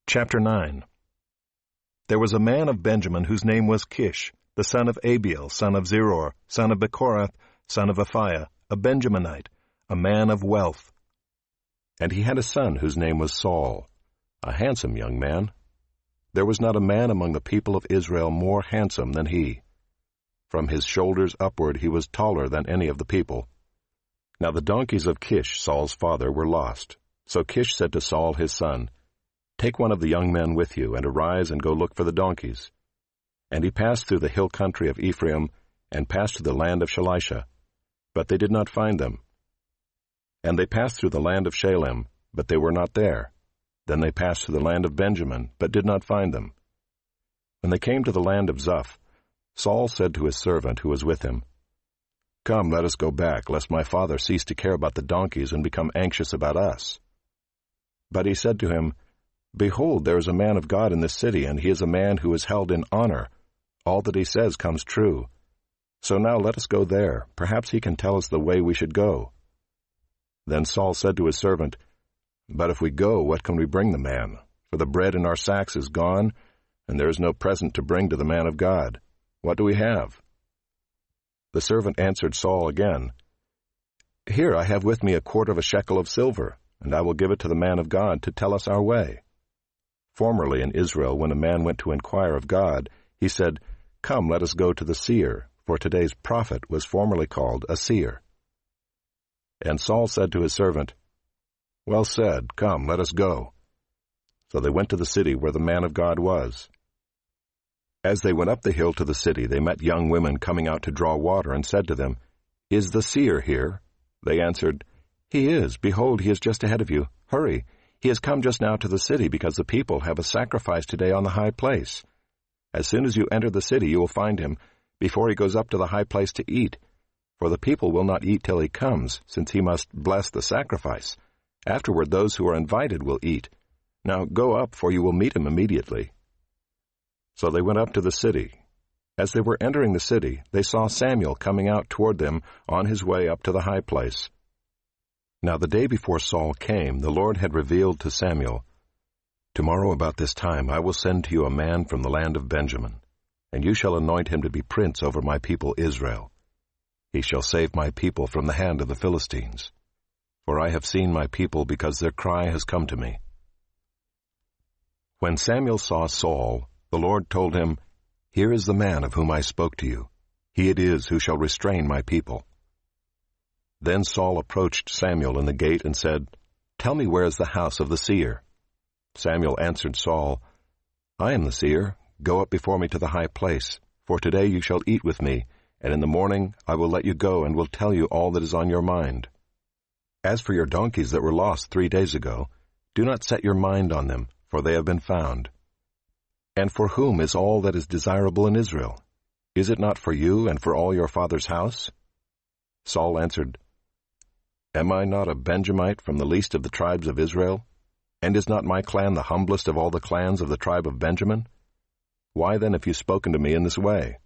Chapter 9. There was a man of Benjamin whose name was Kish, the son of Abiel, son of Zeror, son of Bechorath, son of Aphiah, a Benjaminite, a man of wealth. And he had a son whose name was Saul, a handsome young man. There was not a man among the people of Israel more handsome than he. From his shoulders upward he was taller than any of the people. Now the donkeys of Kish, Saul's father, were lost. So Kish said to Saul his son, "Take one of the young men with you, and arise and go look for the donkeys." And he passed through the hill country of Ephraim, and passed to the land of Shalisha. But they did not find them. And they passed through the land of Shalem, but they were not there. Then they passed through the land of Benjamin, but did not find them. When they came to the land of Zuph, Saul said to his servant who was with him, "Come, let us go back, lest my father cease to care about the donkeys and become anxious about us." But he said to him, "Behold, there is a man of God in this city, and he is a man who is held in honor. All that he says comes true. So now let us go there. Perhaps he can tell us the way we should go." Then Saul said to his servant, "But if we go, what can we bring the man? For the bread in our sacks is gone, and there is no present to bring to the man of God. What do we have?" The servant answered Saul again, "Here I have with me a quart of a shekel of silver, and I will give it to the man of God to tell us our way." Formerly in Israel, when a man went to inquire of God, he said, "Come, let us go to the seer," for today's prophet was formerly called a seer. And Saul said to his servant, "Well said, come, let us go." So they went to the city where the man of God was. As they went up the hill to the city, they met young women coming out to draw water, and said to them, "Is the seer here?" They answered, "He is. Behold, he is just ahead of you. Hurry. He has come just now to the city, because the people have a sacrifice today on the high place. As soon as you enter the city, you will find him, before he goes up to the high place to eat. For the people will not eat till he comes, since he must bless the sacrifice. Afterward those who are invited will eat. Now go up, for you will meet him immediately." So they went up to the city. As they were entering the city, they saw Samuel coming out toward them on his way up to the high place. Now the day before Saul came, the Lord had revealed to Samuel, "Tomorrow about this time I will send to you a man from the land of Benjamin, and you shall anoint him to be prince over my people Israel. He shall save my people from the hand of the Philistines. For I have seen my people, because their cry has come to me." When Samuel saw Saul, the Lord told him, "Here is the man of whom I spoke to you. He it is who shall restrain my people." Then Saul approached Samuel in the gate and said, "Tell me, where is the house of the seer?" Samuel answered Saul, "I am the seer. Go up before me to the high place, for today you shall eat with me, and in the morning I will let you go and will tell you all that is on your mind. As for your donkeys that were lost 3 days ago, do not set your mind on them, for they have been found. And for whom is all that is desirable in Israel? Is it not for you and for all your father's house?" Saul answered, "Am I not a Benjamite from the least of the tribes of Israel? And is not my clan the humblest of all the clans of the tribe of Benjamin? Why then have you spoken to me in this way?"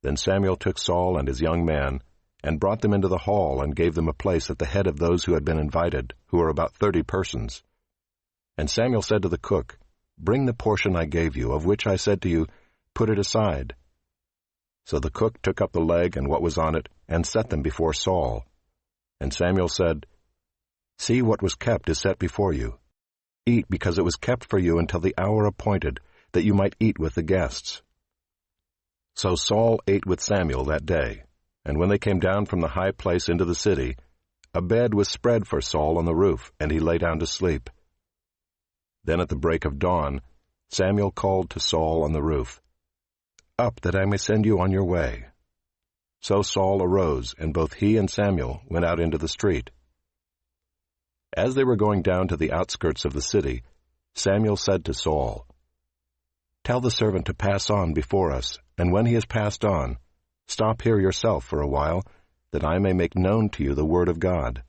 Then Samuel took Saul and his young man, and brought them into the hall, and gave them a place at the head of those who had been invited, who were about 30 persons. And Samuel said to the cook, "Bring the portion I gave you, of which I said to you, put it aside." So the cook took up the leg and what was on it, and set them before Saul. And Samuel said, "See, what was kept is set before you. Eat, because it was kept for you until the hour appointed, that you might eat with the guests." So Saul ate with Samuel that day, and when they came down from the high place into the city, a bed was spread for Saul on the roof, and he lay down to sleep. Then at the break of dawn, Samuel called to Saul on the roof, "Up, that I may send you on your way." So Saul arose, and both he and Samuel went out into the street. As they were going down to the outskirts of the city, Samuel said to Saul, "Tell the servant to pass on before us, and when he has passed on, stop here yourself for a while, that I may make known to you the word of God."